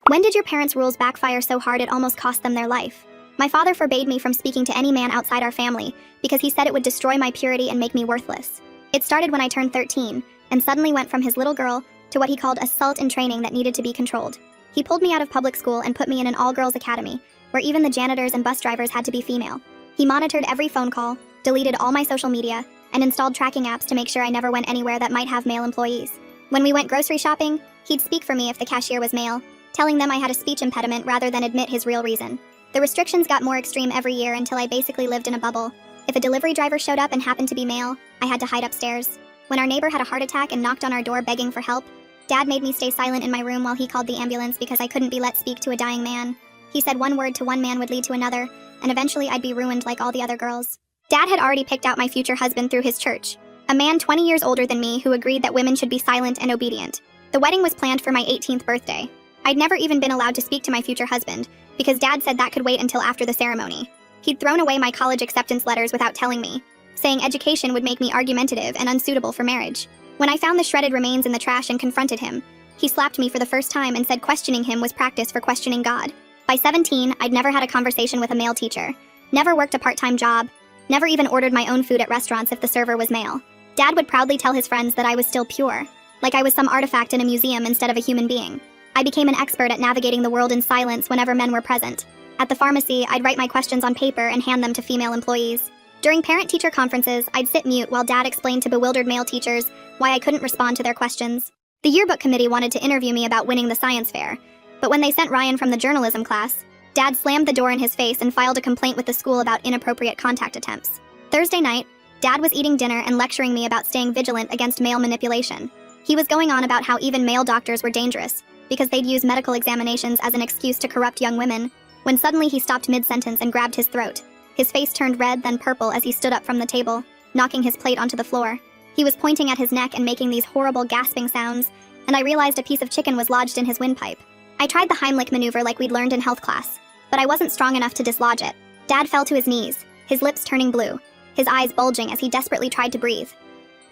When did your parents' rules backfire so hard it almost cost them their life? My father forbade me from speaking to any man outside our family because he said it would destroy my purity and make me worthless. It started when I turned 13 and suddenly went from his little girl to what he called assault in training that needed to be controlled. He pulled me out of public school and put me in an all-girls academy where even the janitors and bus drivers had to be female. He monitored every phone call, deleted all my social media, and installed tracking apps to make sure I never went anywhere that might have male employees. When we went grocery shopping, he'd speak for me if the cashier was male, telling them I had a speech impediment rather than admit his real reason. The restrictions got more extreme every year until I basically lived in a bubble. If a delivery driver showed up and happened to be male, I had to hide upstairs. When our neighbor had a heart attack and knocked on our door begging for help, Dad made me stay silent in my room while he called the ambulance because I couldn't be let speak to a dying man. He said one word to one man would lead to another, and eventually I'd be ruined like all the other girls. Dad had already picked out my future husband through his church, a man 20 years older than me who agreed that women should be silent and obedient. The wedding was planned for my 18th birthday. I'd never even been allowed to speak to my future husband, because Dad said that could wait until after the ceremony. He'd thrown away my college acceptance letters without telling me, saying education would make me argumentative and unsuitable for marriage. When I found the shredded remains in the trash and confronted him, he slapped me for the first time and said questioning him was practice for questioning God. By 17, I'd never had a conversation with a male teacher, never worked a part-time job, never even ordered my own food at restaurants if the server was male. Dad would proudly tell his friends that I was still pure, like I was some artifact in a museum instead of a human being. I became an expert at navigating the world in silence whenever men were present. At the pharmacy, I'd write my questions on paper and hand them to female employees. During parent-teacher conferences, I'd sit mute while Dad explained to bewildered male teachers why I couldn't respond to their questions. The yearbook committee wanted to interview me about winning the science fair, but when they sent Ryan from the journalism class, Dad slammed the door in his face and filed a complaint with the school about inappropriate contact attempts. Thursday night, Dad was eating dinner and lecturing me about staying vigilant against male manipulation. He was going on about how even male doctors were dangerous, because they'd use medical examinations as an excuse to corrupt young women, when suddenly he stopped mid-sentence and grabbed his throat. His face turned red, then purple as he stood up from the table, knocking his plate onto the floor. He was pointing at his neck and making these horrible gasping sounds, and I realized a piece of chicken was lodged in his windpipe. I tried the Heimlich maneuver like we'd learned in health class, but I wasn't strong enough to dislodge it. Dad fell to his knees, his lips turning blue, his eyes bulging as he desperately tried to breathe.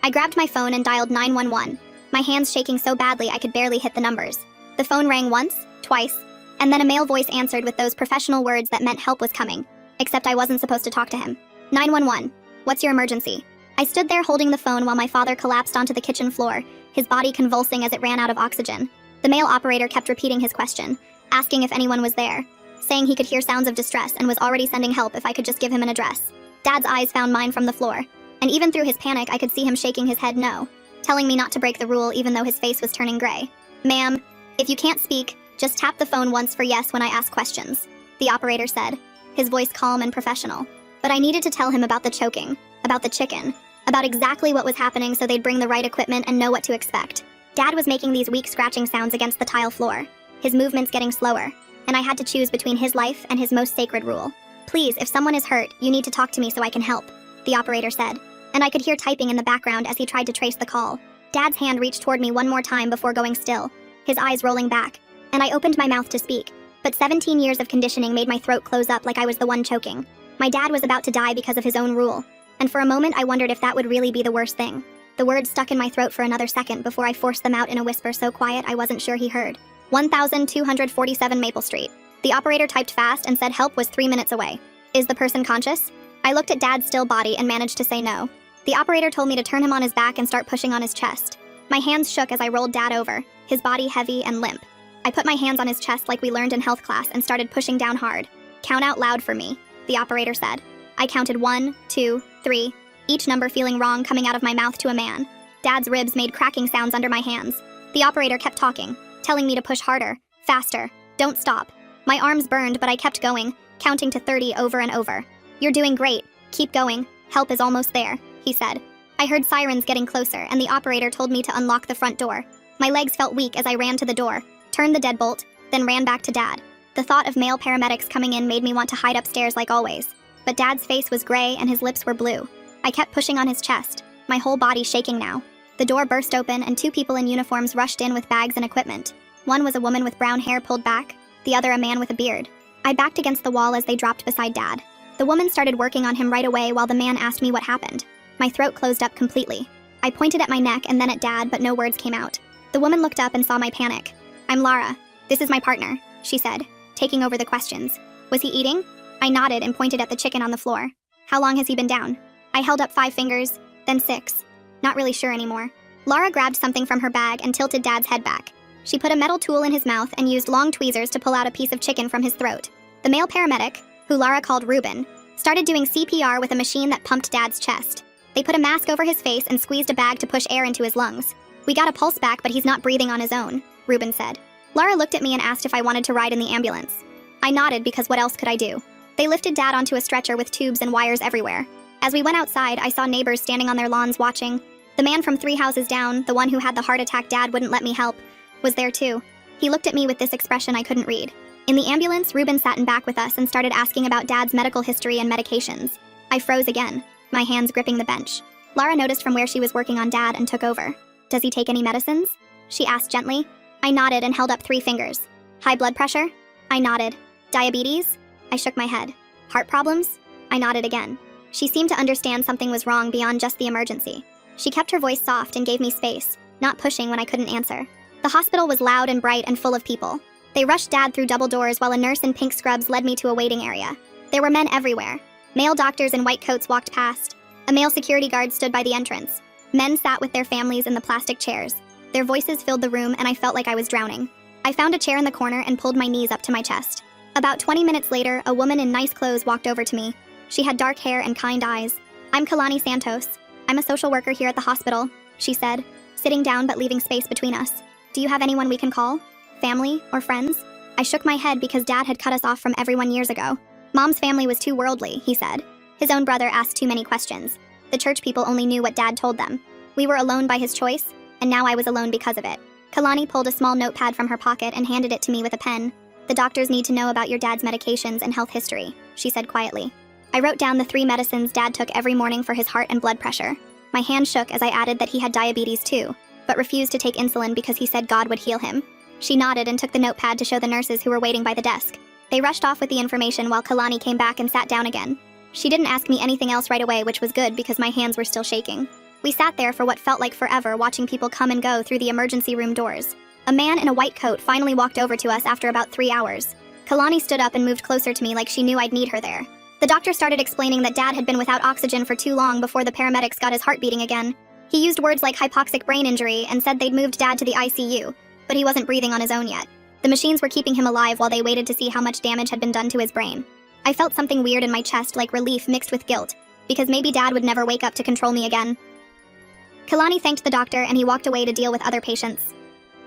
I grabbed my phone and dialed 911, my hands shaking so badly I could barely hit the numbers. The phone rang once, twice, and then a male voice answered with those professional words that meant help was coming, except I wasn't supposed to talk to him. 911, what's your emergency? I stood there holding the phone while my father collapsed onto the kitchen floor, his body convulsing as it ran out of oxygen. The male operator kept repeating his question, asking if anyone was there, saying he could hear sounds of distress and was already sending help if I could just give him an address. Dad's eyes found mine from the floor, and even through his panic I could see him shaking his head no, telling me not to break the rule even though his face was turning gray. Ma'am, if you can't speak, just tap the phone once for yes when I ask questions, the operator said, his voice calm and professional. But I needed to tell him about the choking, about the chicken, about exactly what was happening so they'd bring the right equipment and know what to expect. Dad was making these weak scratching sounds against the tile floor, his movements getting slower, and I had to choose between his life and his most sacred rule. Please, if someone is hurt, you need to talk to me so I can help, the operator said, and I could hear typing in the background as he tried to trace the call. Dad's hand reached toward me one more time before going still, his eyes rolling back, and I opened my mouth to speak, but 17 years of conditioning made my throat close up like I was the one choking. My dad was about to die because of his own rule, and for a moment I wondered if that would really be the worst thing. The words stuck in my throat for another second before I forced them out in a whisper so quiet I wasn't sure he heard. 1247 Maple Street. The operator typed fast and said help was 3 minutes away. Is the person conscious? I looked at Dad's still body and managed to say no. The operator told me to turn him on his back and start pushing on his chest. My hands shook as I rolled Dad over, his body heavy and limp. I put my hands on his chest like we learned in health class and started pushing down hard. Count out loud for me, the operator said. I counted 1, 2, 3, each number feeling wrong coming out of my mouth to a man. Dad's ribs made cracking sounds under my hands. The operator kept talking, telling me to push harder, faster, don't stop. My arms burned, but I kept going, counting to 30 over and over. You're doing great, keep going, help is almost there, he said. I heard sirens getting closer, and the operator told me to unlock the front door. My legs felt weak as I ran to the door, turned the deadbolt, then ran back to Dad. The thought of male paramedics coming in made me want to hide upstairs like always, but Dad's face was gray and his lips were blue. I kept pushing on his chest, my whole body shaking now. The door burst open and 2 people in uniforms rushed in with bags and equipment. One was a woman with brown hair pulled back, the other a man with a beard. I backed against the wall as they dropped beside Dad. The woman started working on him right away while the man asked me what happened. My throat closed up completely. I pointed at my neck and then at Dad, but no words came out. The woman looked up and saw my panic. I'm Lara. "This is my partner," she said, taking over the questions. "Was he eating?" I nodded and pointed at the chicken on the floor. "How long has he been down?" I held up 5 fingers, then 6. Not really sure anymore. Laura grabbed something from her bag and tilted Dad's head back. She put a metal tool in his mouth and used long tweezers to pull out a piece of chicken from his throat. The male paramedic, who Laura called Ruben, started doing CPR with a machine that pumped Dad's chest. They put a mask over his face and squeezed a bag to push air into his lungs. "We got a pulse back, but he's not breathing on his own," Ruben said. Laura looked at me and asked if I wanted to ride in the ambulance. I nodded because what else could I do? They lifted Dad onto a stretcher with tubes and wires everywhere. As we went outside, I saw neighbors standing on their lawns watching. The man from 3 houses down, the one who had the heart attack Dad wouldn't let me help, was there too. He looked at me with this expression I couldn't read. In the ambulance, Ruben sat in back with us and started asking about Dad's medical history and medications. I froze again, my hands gripping the bench. Laura noticed from where she was working on Dad and took over. "Does he take any medicines?" she asked gently. I nodded and held up 3 fingers. "High blood pressure?" I nodded. "Diabetes?" I shook my head. "Heart problems?" I nodded again. She seemed to understand something was wrong beyond just the emergency. She kept her voice soft and gave me space, not pushing when I couldn't answer. The hospital was loud and bright and full of people. They rushed Dad through double doors while a nurse in pink scrubs led me to a waiting area. There were men everywhere. Male doctors in white coats walked past. A male security guard stood by the entrance. Men sat with their families in the plastic chairs. Their voices filled the room and I felt like I was drowning. I found a chair in the corner and pulled my knees up to my chest. About 20 minutes later, a woman in nice clothes walked over to me. She had dark hair and kind eyes. "I'm Kalani Santos. I'm a social worker here at the hospital," she said, sitting down but leaving space between us. "Do you have anyone we can call? Family or friends?" I shook my head because Dad had cut us off from everyone years ago. "Mom's family was too worldly," he said. His own brother asked too many questions. The church people only knew what Dad told them. We were alone by his choice, and now I was alone because of it. Kalani pulled a small notepad from her pocket and handed it to me with a pen. "The doctors need to know about your dad's medications and health history," she said quietly. I wrote down the 3 medicines Dad took every morning for his heart and blood pressure. My hand shook as I added that he had diabetes too, but refused to take insulin because he said God would heal him. She nodded and took the notepad to show the nurses who were waiting by the desk. They rushed off with the information while Kalani came back and sat down again. She didn't ask me anything else right away, which was good because my hands were still shaking. We sat there for what felt like forever, watching people come and go through the emergency room doors. A man in a white coat finally walked over to us after about 3 hours. Kalani stood up and moved closer to me like she knew I'd need her there. The doctor started explaining that Dad had been without oxygen for too long before the paramedics got his heart beating again. He used words like hypoxic brain injury and said they'd moved Dad to the ICU, but he wasn't breathing on his own yet. The machines were keeping him alive while they waited to see how much damage had been done to his brain. I felt something weird in my chest, like relief mixed with guilt, because maybe Dad would never wake up to control me again. Kalani thanked the doctor and he walked away to deal with other patients.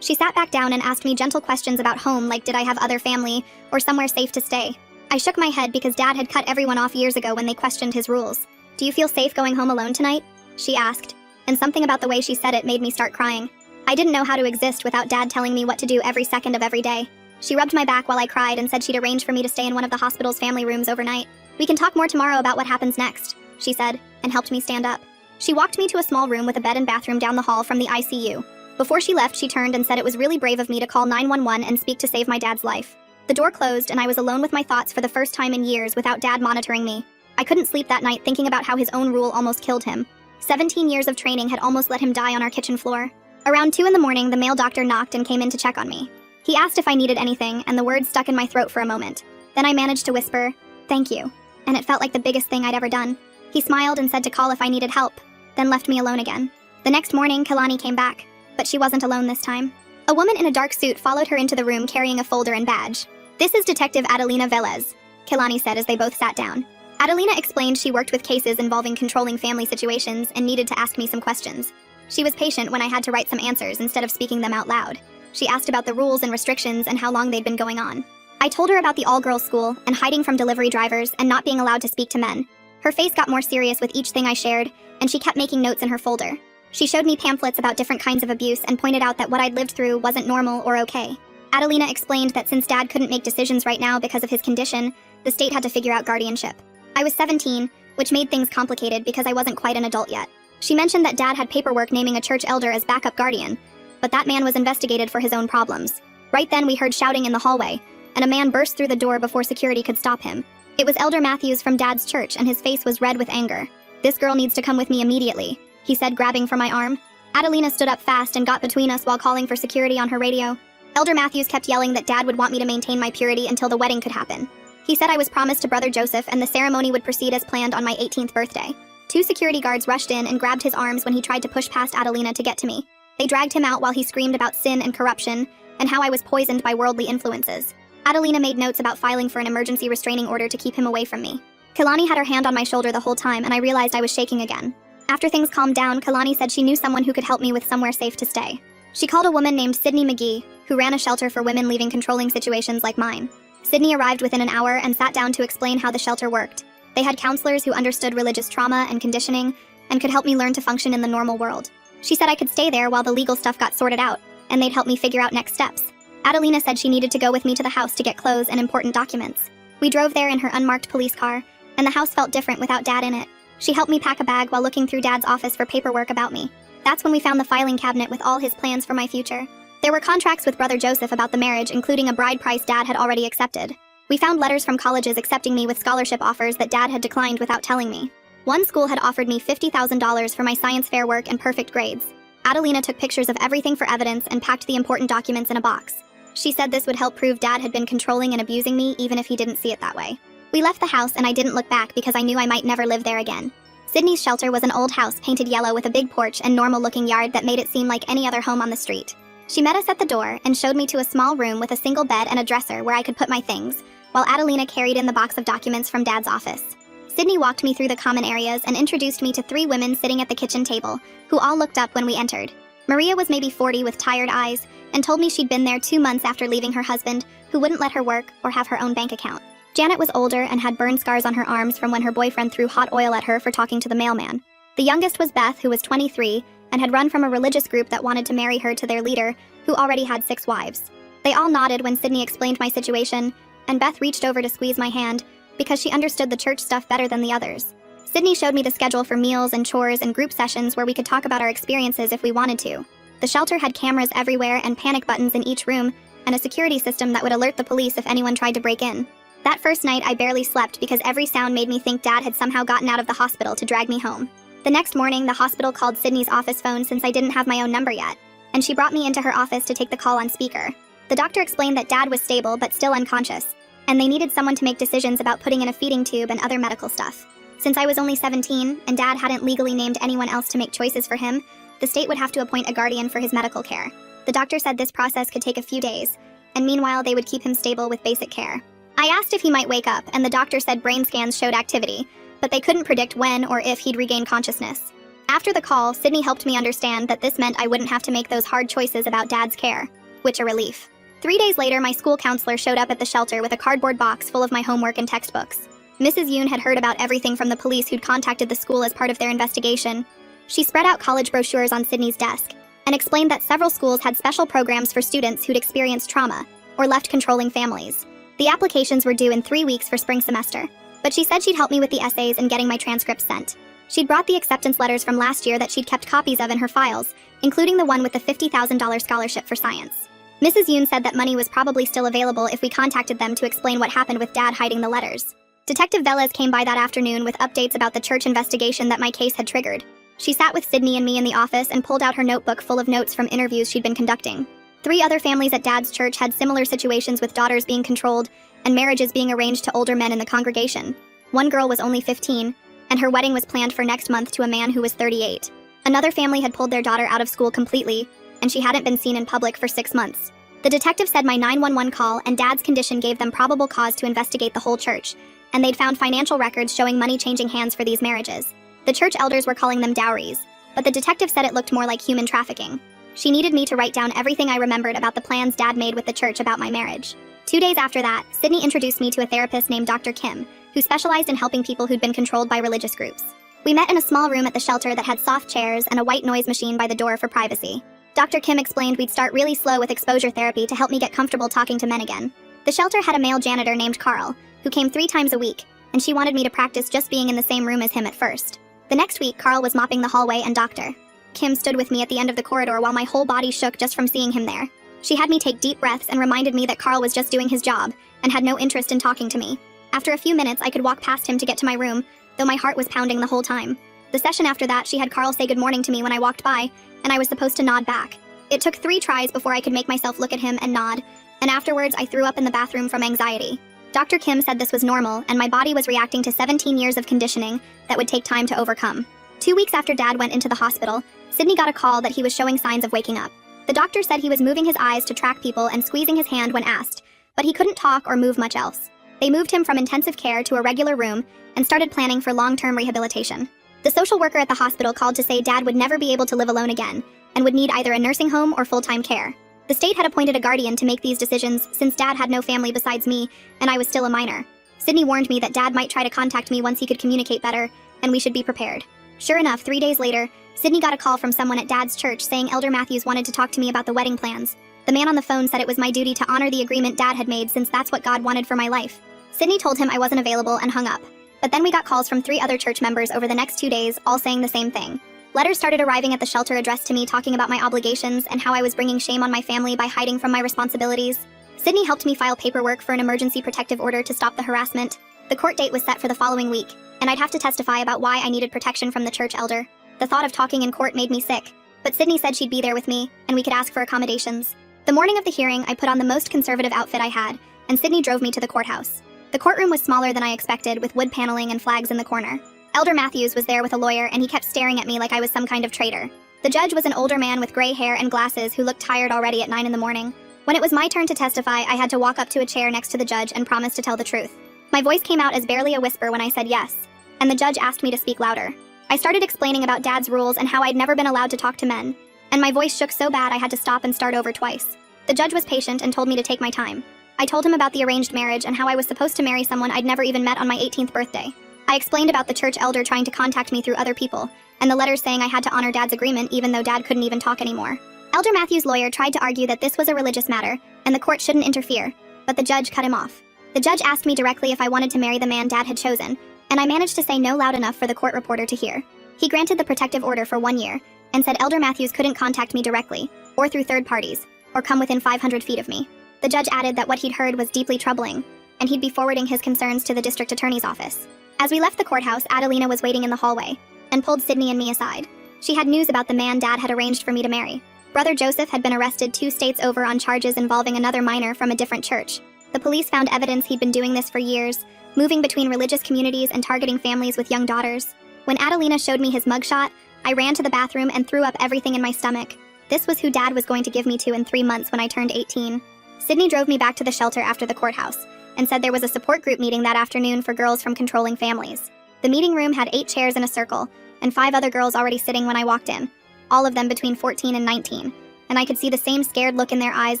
She sat back down and asked me gentle questions about home, like did I have other family or somewhere safe to stay. I shook my head because Dad had cut everyone off years ago when they questioned his rules. "Do you feel safe going home alone tonight?" she asked, and something about the way she said it made me start crying. I didn't know how to exist without Dad telling me what to do every second of every day. She rubbed my back while I cried and said she'd arrange for me to stay in one of the hospital's family rooms overnight. "We can talk more tomorrow about what happens next," she said, and helped me stand up. She walked me to a small room with a bed and bathroom down the hall from the ICU. Before she left, she turned and said it was really brave of me to call 911 and speak to save my dad's life. The door closed and I was alone with my thoughts for the first time in years without Dad monitoring me. I couldn't sleep that night thinking about how his own rule almost killed him. 17 years of training had almost let him die on our kitchen floor. Around 2 in the morning, the male doctor knocked and came in to check on me. He asked if I needed anything, and the words stuck in my throat for a moment. Then I managed to whisper, "Thank you," and it felt like the biggest thing I'd ever done. He smiled and said to call if I needed help, then left me alone again. The next morning, Kalani came back, but she wasn't alone this time. A woman in a dark suit followed her into the room carrying a folder and badge. "This is Detective Adelina Velez," Kalani said as they both sat down. Adelina explained she worked with cases involving controlling family situations and needed to ask me some questions. She was patient when I had to write some answers instead of speaking them out loud. She asked about the rules and restrictions and how long they'd been going on. I told her about the all-girls school and hiding from delivery drivers and not being allowed to speak to men. Her face got more serious with each thing I shared, and she kept making notes in her folder. She showed me pamphlets about different kinds of abuse and pointed out that what I'd lived through wasn't normal or okay. Adelina explained that since Dad couldn't make decisions right now because of his condition, the state had to figure out guardianship. I was 17, which made things complicated because I wasn't quite an adult yet. She mentioned that Dad had paperwork naming a church elder as backup guardian, but that man was investigated for his own problems. Right then we heard shouting in the hallway, and a man burst through the door before security could stop him. It was Elder Matthews from Dad's church, and his face was red with anger. "This girl needs to come with me immediately," he said, grabbing for my arm. Adelina stood up fast and got between us while calling for security on her radio. Elder Matthews kept yelling that Dad would want me to maintain my purity until the wedding could happen. He said I was promised to Brother Joseph and the ceremony would proceed as planned on my 18th birthday. 2 security guards rushed in and grabbed his arms when he tried to push past Adelina to get to me. They dragged him out while he screamed about sin and corruption and how I was poisoned by worldly influences. Adelina made notes about filing for an emergency restraining order to keep him away from me. Kalani had her hand on my shoulder the whole time and I realized I was shaking again. After things calmed down, Kalani said she knew someone who could help me with somewhere safe to stay. She called a woman named Sydney McGee, who ran a shelter for women leaving controlling situations like mine. Sydney arrived within an hour and sat down to explain how the shelter worked. They had counselors who understood religious trauma and conditioning and could help me learn to function in the normal world. She said I could stay there while the legal stuff got sorted out, and they'd help me figure out next steps. Adelina said she needed to go with me to the house to get clothes and important documents. We drove there in her unmarked police car, and the house felt different without Dad in it. She helped me pack a bag while looking through Dad's office for paperwork about me. That's when we found the filing cabinet with all his plans for my future. There were contracts with Brother Joseph about the marriage, including a bride price Dad had already accepted. We found letters from colleges accepting me with scholarship offers that Dad had declined without telling me. One school had offered me $50,000 for my science fair work and perfect grades. Adelina took pictures of everything for evidence and packed the important documents in a box. She said this would help prove Dad had been controlling and abusing me even if he didn't see it that way. We left the house and I didn't look back because I knew I might never live there again. Sydney's shelter was an old house painted yellow with a big porch and normal-looking yard that made it seem like any other home on the street. She met us at the door and showed me to a small room with a single bed and a dresser where I could put my things, while Adelina carried in the box of documents from Dad's office. Sydney walked me through the common areas and introduced me to 3 women sitting at the kitchen table, who all looked up when we entered. Maria was maybe 40 with tired eyes, and told me she'd been there 2 months after leaving her husband, who wouldn't let her work or have her own bank account. Janet was older and had burn scars on her arms from when her boyfriend threw hot oil at her for talking to the mailman. The youngest was Beth, who was 23, and had run from a religious group that wanted to marry her to their leader, who already had 6 wives. They all nodded when Sydney explained my situation, and Beth reached over to squeeze my hand, because she understood the church stuff better than the others. Sydney showed me the schedule for meals and chores and group sessions where we could talk about our experiences if we wanted to. The shelter had cameras everywhere and panic buttons in each room, and a security system that would alert the police if anyone tried to break in. That first night, I barely slept because every sound made me think Dad had somehow gotten out of the hospital to drag me home. The next morning, the hospital called Sydney's office phone since I didn't have my own number yet, and she brought me into her office to take the call on speaker. The doctor explained that Dad was stable but still unconscious, and they needed someone to make decisions about putting in a feeding tube and other medical stuff. Since I was only 17, and Dad hadn't legally named anyone else to make choices for him, the state would have to appoint a guardian for his medical care. The doctor said this process could take a few days, and meanwhile they would keep him stable with basic care. I asked if he might wake up, and the doctor said brain scans showed activity, but they couldn't predict when or if he'd regain consciousness. After the call, Sydney helped me understand that this meant I wouldn't have to make those hard choices about Dad's care, which a relief. 3 days later, my school counselor showed up at the shelter with a cardboard box full of my homework and textbooks. Mrs. Yoon had heard about everything from the police who'd contacted the school as part of their investigation. She spread out college brochures on Sydney's desk, and explained that several schools had special programs for students who'd experienced trauma, or left controlling families. The applications were due in 3 weeks for spring semester, but she said she'd help me with the essays and getting my transcripts sent. She'd brought the acceptance letters from last year that she'd kept copies of in her files, including the one with the $50,000 scholarship for science. Mrs. Yoon said that money was probably still available if we contacted them to explain what happened with Dad hiding the letters. Detective Velez came by that afternoon with updates about the church investigation that my case had triggered. She sat with Sydney and me in the office and pulled out her notebook full of notes from interviews she'd been conducting. 3 other families at Dad's church had similar situations with daughters being controlled and marriages being arranged to older men in the congregation. One girl was only 15, and her wedding was planned for next month to a man who was 38. Another family had pulled their daughter out of school completely, and she hadn't been seen in public for 6 months. The detective said my 911 call and Dad's condition gave them probable cause to investigate the whole church, and they'd found financial records showing money changing hands for these marriages. The church elders were calling them dowries, but the detective said it looked more like human trafficking. She needed me to write down everything I remembered about the plans Dad made with the church about my marriage. 2 days after that, Sydney introduced me to a therapist named Dr. Kim, who specialized in helping people who'd been controlled by religious groups. We met in a small room at the shelter that had soft chairs and a white noise machine by the door for privacy. Dr. Kim explained we'd start really slow with exposure therapy to help me get comfortable talking to men again. The shelter had a male janitor named Carl, who came 3 times a week, and she wanted me to practice just being in the same room as him at first. The next week, Carl was mopping the hallway and Dr. Kim stood with me at the end of the corridor while my whole body shook just from seeing him there. She had me take deep breaths and reminded me that Carl was just doing his job and had no interest in talking to me. After a few minutes, I could walk past him to get to my room, though my heart was pounding the whole time. The session after that, she had Carl say good morning to me when I walked by, and I was supposed to nod back. It took 3 tries before I could make myself look at him and nod, and afterwards I threw up in the bathroom from anxiety. Dr. Kim said this was normal, and my body was reacting to 17 years of conditioning that would take time to overcome. 2 weeks after Dad went into the hospital, Sydney got a call that he was showing signs of waking up. The doctor said he was moving his eyes to track people and squeezing his hand when asked, but he couldn't talk or move much else. They moved him from intensive care to a regular room and started planning for long-term rehabilitation. The social worker at the hospital called to say Dad would never be able to live alone again and would need either a nursing home or full-time care. The state had appointed a guardian to make these decisions since Dad had no family besides me and I was still a minor. Sydney warned me that Dad might try to contact me once he could communicate better, and we should be prepared. Sure enough, 3 days later, Sydney got a call from someone at Dad's church saying Elder Matthews wanted to talk to me about the wedding plans. The man on the phone said it was my duty to honor the agreement Dad had made since that's what God wanted for my life. Sydney told him I wasn't available and hung up. But then we got calls from 3 other church members over the next 2 days, all saying the same thing. Letters started arriving at the shelter addressed to me talking about my obligations and how I was bringing shame on my family by hiding from my responsibilities. Sydney helped me file paperwork for an emergency protective order to stop the harassment. The court date was set for the following week, and I'd have to testify about why I needed protection from the church elder. The thought of talking in court made me sick, but Sydney said she'd be there with me, and we could ask for accommodations. The morning of the hearing, I put on the most conservative outfit I had, and Sydney drove me to the courthouse. The courtroom was smaller than I expected, with wood paneling and flags in the corner. Elder Matthews was there with a lawyer, and he kept staring at me like I was some kind of traitor. The judge was an older man with gray hair and glasses who looked tired already at 9 in the morning. When it was my turn to testify, I had to walk up to a chair next to the judge and promise to tell the truth. My voice came out as barely a whisper when I said yes, and the judge asked me to speak louder. I started explaining about Dad's rules and how I'd never been allowed to talk to men, and my voice shook so bad I had to stop and start over twice. The judge was patient and told me to take my time. I told him about the arranged marriage and how I was supposed to marry someone I'd never even met on my 18th birthday. I explained about the church elder trying to contact me through other people, and the letters saying I had to honor Dad's agreement even though Dad couldn't even talk anymore. Elder Matthews' lawyer tried to argue that this was a religious matter, and the court shouldn't interfere, but the judge cut him off. The judge asked me directly if I wanted to marry the man Dad had chosen, and I managed to say no loud enough for the court reporter to hear. He granted the protective order for 1 year, and said Elder Matthews couldn't contact me directly, or through third parties, or come within 500 feet of me. The judge added that what he'd heard was deeply troubling, and he'd be forwarding his concerns to the district attorney's office. As we left the courthouse, Adelina was waiting in the hallway, and pulled Sydney and me aside. She had news about the man Dad had arranged for me to marry. Brother Joseph had been arrested 2 states over on charges involving another minor from a different church. The police found evidence he'd been doing this for years, moving between religious communities and targeting families with young daughters. When Adelina showed me his mugshot, I ran to the bathroom and threw up everything in my stomach. This was who Dad was going to give me to in 3 months when I turned 18. Sydney drove me back to the shelter after the courthouse, and said there was a support group meeting that afternoon for girls from controlling families. The meeting room had 8 chairs in a circle, and 5 other girls already sitting when I walked in, all of them between 14 and 19, and I could see the same scared look in their eyes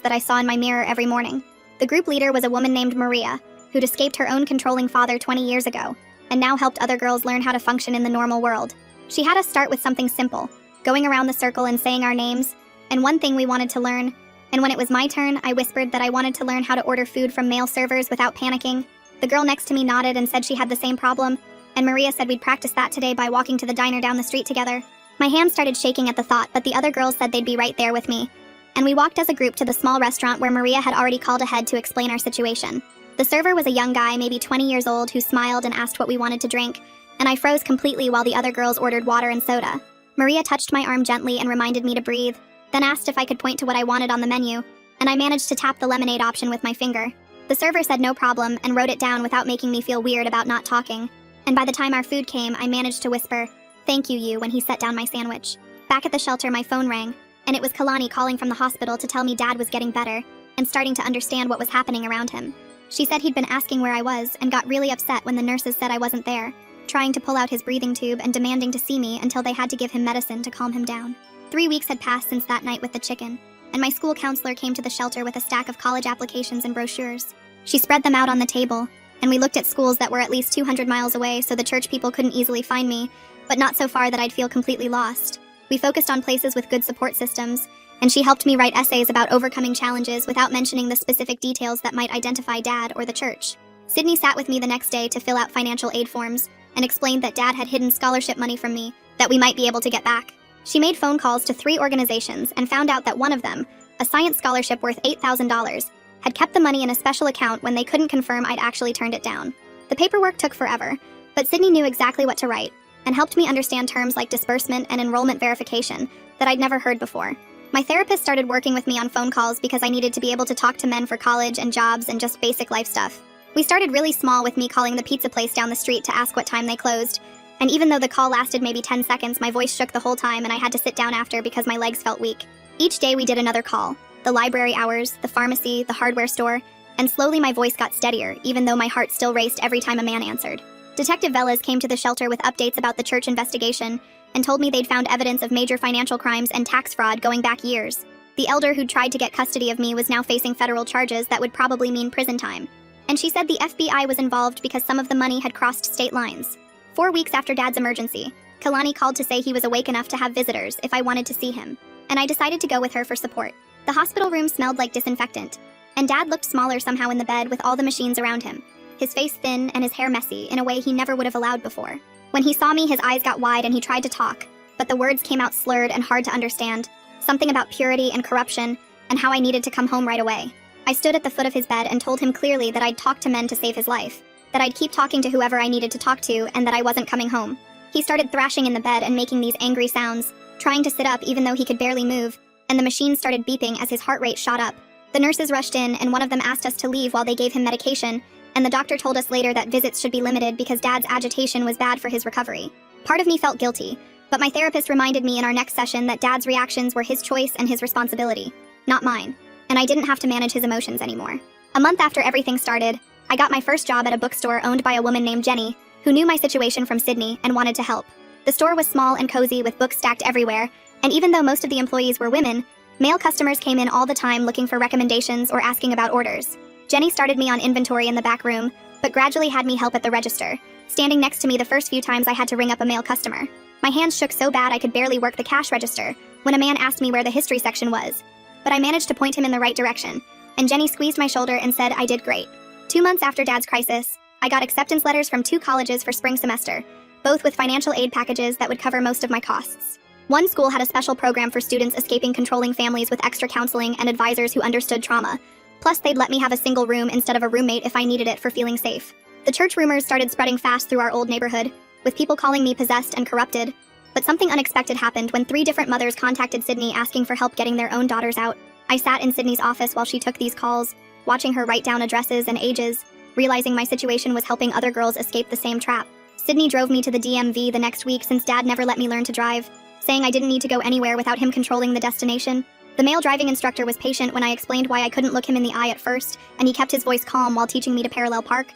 that I saw in my mirror every morning. The group leader was a woman named Maria, who'd escaped her own controlling father 20 years ago, and now helped other girls learn how to function in the normal world. She had us start with something simple, going around the circle and saying our names, and one thing we wanted to learn, and when it was my turn, I whispered that I wanted to learn how to order food from male servers without panicking. The girl next to me nodded and said she had the same problem, and Maria said we'd practice that today by walking to the diner down the street together. My hands started shaking at the thought, but the other girls said they'd be right there with me, and we walked as a group to the small restaurant where Maria had already called ahead to explain our situation. The server was a young guy, maybe 20 years old, who smiled and asked what we wanted to drink, and I froze completely while the other girls ordered water and soda. Maria touched my arm gently and reminded me to breathe, then asked if I could point to what I wanted on the menu, and I managed to tap the lemonade option with my finger. The server said no problem and wrote it down without making me feel weird about not talking, and by the time our food came, I managed to whisper, "Thank you," when he set down my sandwich. Back at the shelter, my phone rang, and it was Kalani calling from the hospital to tell me Dad was getting better and starting to understand what was happening around him. She said he'd been asking where I was and got really upset when the nurses said I wasn't there, trying to pull out his breathing tube and demanding to see me until they had to give him medicine to calm him down. 3 weeks had passed since that night with the chicken, and my school counselor came to the shelter with a stack of college applications and brochures. She spread them out on the table, and we looked at schools that were at least 200 miles away so the church people couldn't easily find me, but not so far that I'd feel completely lost. We focused on places with good support systems, and she helped me write essays about overcoming challenges without mentioning the specific details that might identify Dad or the church. Sydney sat with me the next day to fill out financial aid forms and explained that Dad had hidden scholarship money from me that we might be able to get back. She made phone calls to 3 organizations and found out that one of them, a science scholarship worth $8,000, had kept the money in a special account when they couldn't confirm I'd actually turned it down. The paperwork took forever, but Sydney knew exactly what to write and helped me understand terms like disbursement and enrollment verification that I'd never heard before. My therapist started working with me on phone calls because I needed to be able to talk to men for college and jobs and just basic life stuff. We started really small with me calling the pizza place down the street to ask what time they closed. And even though the call lasted maybe 10 seconds, my voice shook the whole time and I had to sit down after because my legs felt weak. Each day we did another call. The library hours, the pharmacy, the hardware store, and slowly my voice got steadier, even though my heart still raced every time a man answered. Detective Velas came to the shelter with updates about the church investigation and told me they'd found evidence of major financial crimes and tax fraud going back years. The elder who'd tried to get custody of me was now facing federal charges that would probably mean prison time. And she said the FBI was involved because some of the money had crossed state lines. 4 weeks after Dad's emergency, Kalani called to say he was awake enough to have visitors if I wanted to see him, and I decided to go with her for support. The hospital room smelled like disinfectant, and Dad looked smaller somehow in the bed with all the machines around him, his face thin and his hair messy in a way he never would have allowed before. When he saw me, his eyes got wide and he tried to talk, but the words came out slurred and hard to understand. Something about purity and corruption, and how I needed to come home right away. I stood at the foot of his bed and told him clearly that I'd talk to men to save his life, that I'd keep talking to whoever I needed to talk to, and that I wasn't coming home. He started thrashing in the bed and making these angry sounds, trying to sit up even though he could barely move, and the machine started beeping as his heart rate shot up. The nurses rushed in, and one of them asked us to leave while they gave him medication, and the doctor told us later that visits should be limited because Dad's agitation was bad for his recovery. Part of me felt guilty, but my therapist reminded me in our next session that Dad's reactions were his choice and his responsibility, not mine, and I didn't have to manage his emotions anymore. A month after everything started, I got my first job at a bookstore owned by a woman named Jenny, who knew my situation from Sydney and wanted to help. The store was small and cozy with books stacked everywhere, and even though most of the employees were women, male customers came in all the time looking for recommendations or asking about orders. Jenny started me on inventory in the back room, but gradually had me help at the register, standing next to me the first few times I had to ring up a male customer. My hands shook so bad I could barely work the cash register when a man asked me where the history section was, but I managed to point him in the right direction, and Jenny squeezed my shoulder and said I did great. 2 months after Dad's crisis, I got acceptance letters from 2 colleges for spring semester, both with financial aid packages that would cover most of my costs. One school had a special program for students escaping controlling families with extra counseling and advisors who understood trauma. Plus, they'd let me have a single room instead of a roommate if I needed it for feeling safe. The church rumors started spreading fast through our old neighborhood, with people calling me possessed and corrupted. But something unexpected happened when 3 different mothers contacted Sydney asking for help getting their own daughters out. I sat in Sydney's office while she took these calls, watching her write down addresses and ages, realizing my situation was helping other girls escape the same trap. Sydney drove me to the DMV the next week since Dad never let me learn to drive, saying I didn't need to go anywhere without him controlling the destination. The male driving instructor was patient when I explained why I couldn't look him in the eye at first, and he kept his voice calm while teaching me to parallel park.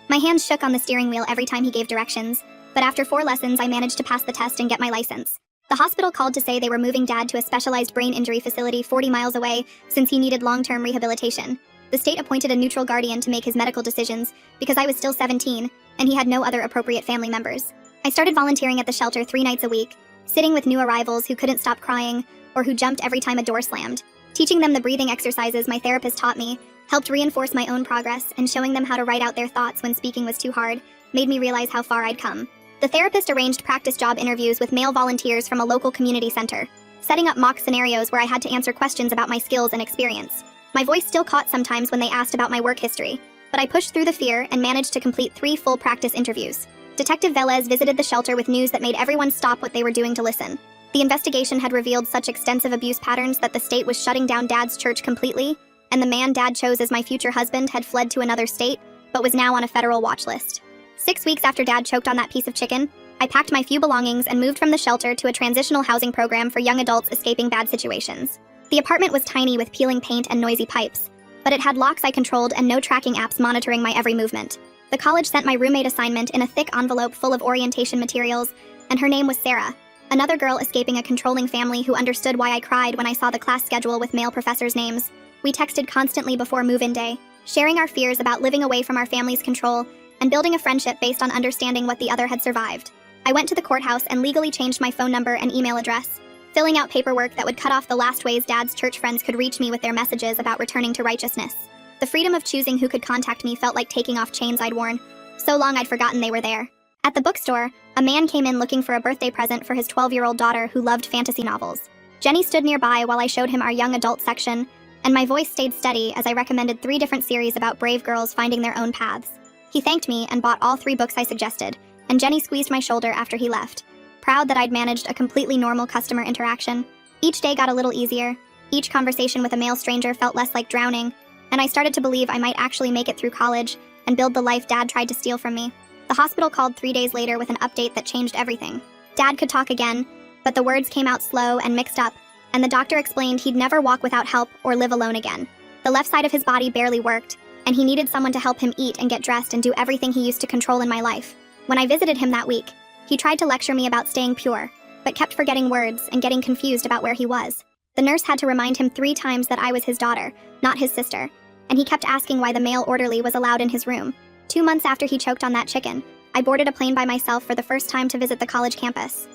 My hands shook on the steering wheel every time he gave directions, but after 4 lessons I managed to pass the test and get my license. The hospital called to say they were moving Dad to a specialized brain injury facility 40 miles away since he needed long-term rehabilitation. The state appointed a neutral guardian to make his medical decisions because I was still 17, and he had no other appropriate family members. I started volunteering at the shelter 3 nights a week, sitting with new arrivals who couldn't stop crying or who jumped every time a door slammed. Teaching them the breathing exercises my therapist taught me helped reinforce my own progress, and showing them how to write out their thoughts when speaking was too hard made me realize how far I'd come. The therapist arranged practice job interviews with male volunteers from a local community center, setting up mock scenarios where I had to answer questions about my skills and experience. My voice still caught sometimes when they asked about my work history, but I pushed through the fear and managed to complete 3 full practice interviews. Detective Velez visited the shelter with news that made everyone stop what they were doing to listen. The investigation had revealed such extensive abuse patterns that the state was shutting down Dad's church completely, and the man Dad chose as my future husband had fled to another state, but was now on a federal watch list. 6 weeks after Dad choked on that piece of chicken, I packed my few belongings and moved from the shelter to a transitional housing program for young adults escaping bad situations. The apartment was tiny with peeling paint and noisy pipes, but it had locks I controlled and no tracking apps monitoring my every movement. The college sent my roommate assignment in a thick envelope full of orientation materials, and her name was Sarah, another girl escaping a controlling family who understood why I cried when I saw the class schedule with male professors' names. We texted constantly before move-in day, sharing our fears about living away from our family's control and building a friendship based on understanding what the other had survived. I went to the courthouse and legally changed my phone number and email address, filling out paperwork that would cut off the last ways Dad's church friends could reach me with their messages about returning to righteousness. The freedom of choosing who could contact me felt like taking off chains I'd worn so long I'd forgotten they were there. At the bookstore, a man came in looking for a birthday present for his 12-year-old daughter who loved fantasy novels. Jenny stood nearby while I showed him our young adult section, and my voice stayed steady as I recommended 3 different series about brave girls finding their own paths. He thanked me and bought all 3 books I suggested, and Jenny squeezed my shoulder after he left, proud that I'd managed a completely normal customer interaction. Each day got a little easier, Each conversation with a male stranger felt less like drowning, and I started to believe I might actually make it through college and build the life Dad tried to steal from me. The hospital called 3 days later with an update that changed everything. Dad could talk again, but the words came out slow and mixed up, and the doctor explained he'd never walk without help or live alone again. The left side of his body barely worked, and he needed someone to help him eat and get dressed and do everything he used to control in my life. When I visited him that week, he tried to lecture me about staying pure, but kept forgetting words and getting confused about where he was. The nurse had to remind him 3 times that I was his daughter, not his sister, and he kept asking why the male orderly was allowed in his room. 2 months after he choked on that chicken, I boarded a plane by myself for the first time to visit the college campus.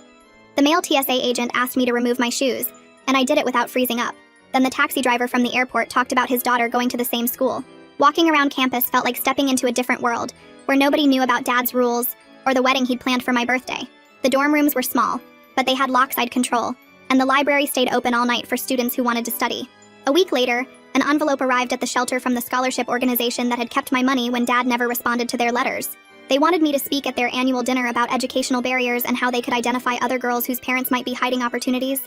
The male TSA agent asked me to remove my shoes, and I did it without freezing up. Then the taxi driver from the airport talked about his daughter going to the same school. Walking around campus felt like stepping into a different world, where nobody knew about Dad's rules or the wedding he'd planned for my birthday. The dorm rooms were small, but they had lockside control, and the library stayed open all night for students who wanted to study. A week later, an envelope arrived at the shelter from the scholarship organization that had kept my money when Dad never responded to their letters. They wanted me to speak at their annual dinner about educational barriers and how they could identify other girls whose parents might be hiding opportunities.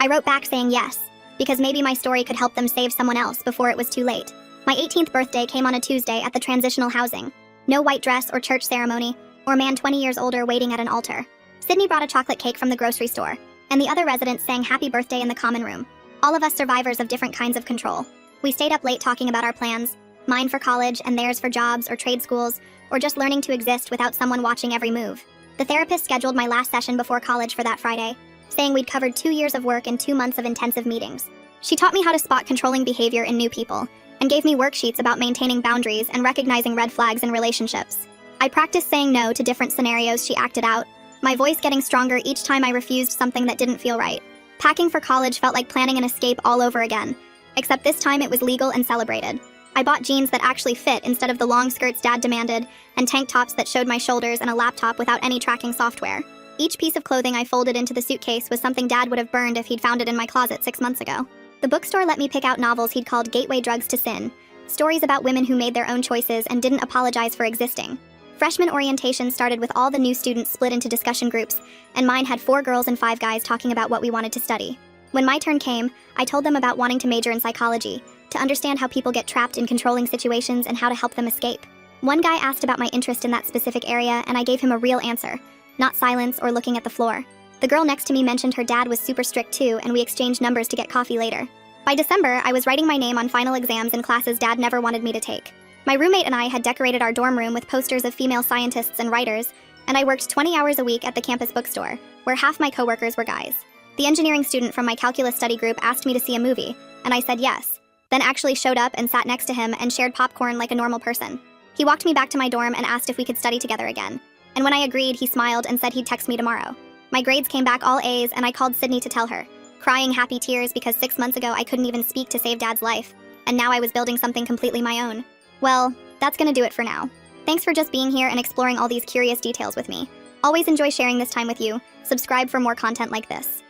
I wrote back saying yes, because maybe my story could help them save someone else before it was too late. My 18th birthday came on a Tuesday at the transitional housing. No white dress or church ceremony, or man 20 years older waiting at an altar. Sydney brought a chocolate cake from the grocery store, and the other residents sang happy birthday in the common room. All of us survivors of different kinds of control. We stayed up late talking about our plans, mine for college and theirs for jobs or trade schools, or just learning to exist without someone watching every move. The therapist scheduled my last session before college for that Friday, saying we'd covered 2 years of work and 2 months of intensive meetings. She taught me how to spot controlling behavior in new people, and gave me worksheets about maintaining boundaries and recognizing red flags in relationships. I practiced saying no to different scenarios she acted out, my voice getting stronger each time I refused something that didn't feel right. Packing for college felt like planning an escape all over again, except this time it was legal and celebrated. I bought jeans that actually fit instead of the long skirts Dad demanded, and tank tops that showed my shoulders and a laptop without any tracking software. Each piece of clothing I folded into the suitcase was something Dad would have burned if he'd found it in my closet 6 months ago. The bookstore let me pick out novels he'd called gateway drugs to sin, stories about women who made their own choices and didn't apologize for existing. Freshman orientation started with all the new students split into discussion groups, and mine had 4 girls and 5 guys talking about what we wanted to study. When my turn came, I told them about wanting to major in psychology, to understand how people get trapped in controlling situations and how to help them escape. One guy asked about my interest in that specific area, and I gave him a real answer, not silence or looking at the floor. The girl next to me mentioned her dad was super strict too, and we exchanged numbers to get coffee later. By December, I was writing my name on final exams in classes Dad never wanted me to take. My roommate and I had decorated our dorm room with posters of female scientists and writers, and I worked 20 hours a week at the campus bookstore, where half my coworkers were guys. The engineering student from my calculus study group asked me to see a movie, and I said yes, then actually showed up and sat next to him and shared popcorn like a normal person. He walked me back to my dorm and asked if we could study together again. And when I agreed, he smiled and said he'd text me tomorrow. My grades came back all A's, and I called Sydney to tell her, crying happy tears because 6 months ago I couldn't even speak to save Dad's life, and now I was building something completely my own. Well, that's gonna do it for now. Thanks for just being here and exploring all these curious details with me. Always enjoy sharing this time with you. Subscribe for more content like this.